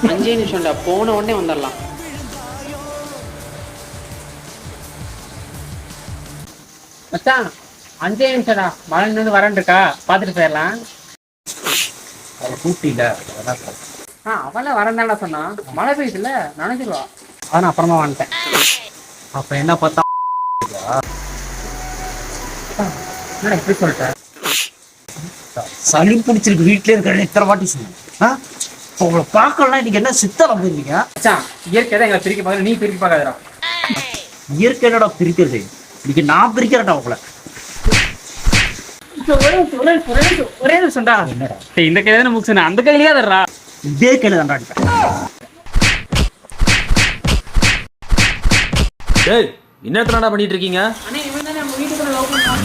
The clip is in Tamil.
5 நிமிஷம்டா, போன உடனே வந்துடலாம். மச்சான் 5 நிமிஷம்டா, மழை நின்று வரேன் இருக்கா, பார்த்துட்டு போயிடலாம். கூட்டில அவளை வரந்தாடா சொன்னான். மழை பெய்யுதுல்ல, நனைஞ்சிருவா. அதான் அப்புறமா வந்துட்டேன். அப்ப என்ன பார்த்தா என்ன இப்படி சொல்லிட்டேன்? சளி பிடிச்சிருக்கு. வீட்லயே இருக்கிற இத்தனை வாட்டி சொன்னேன். உங்களை பார்க்கலாம். இன்னைக்கு என்ன சித்தரம் போயிருக்கீங்க? மச்சான் இயற்கை தான் எங்களை பிரிக்க பார்க்குற, நீ பிரிக்க பார்க்காதடா. இயற்கை என்னடா பிரிக்கிறது? இன்னைக்கு நான் பிரிக்கிறேன்டா உங்களை. ஒரே நிமிஷம்டா. என்னடா இந்த கையில தானே முக்கியம், அந்த கையிலேயே தர்றா. இதே கையில தான்டா அடிப்பேன். டேய், என்ன பண்ணிட்டு இருக்கீங்க? அண்ணே, இவன் தானே நம்ம வீட்டுக்குள்ள லவ் பண்ணான்.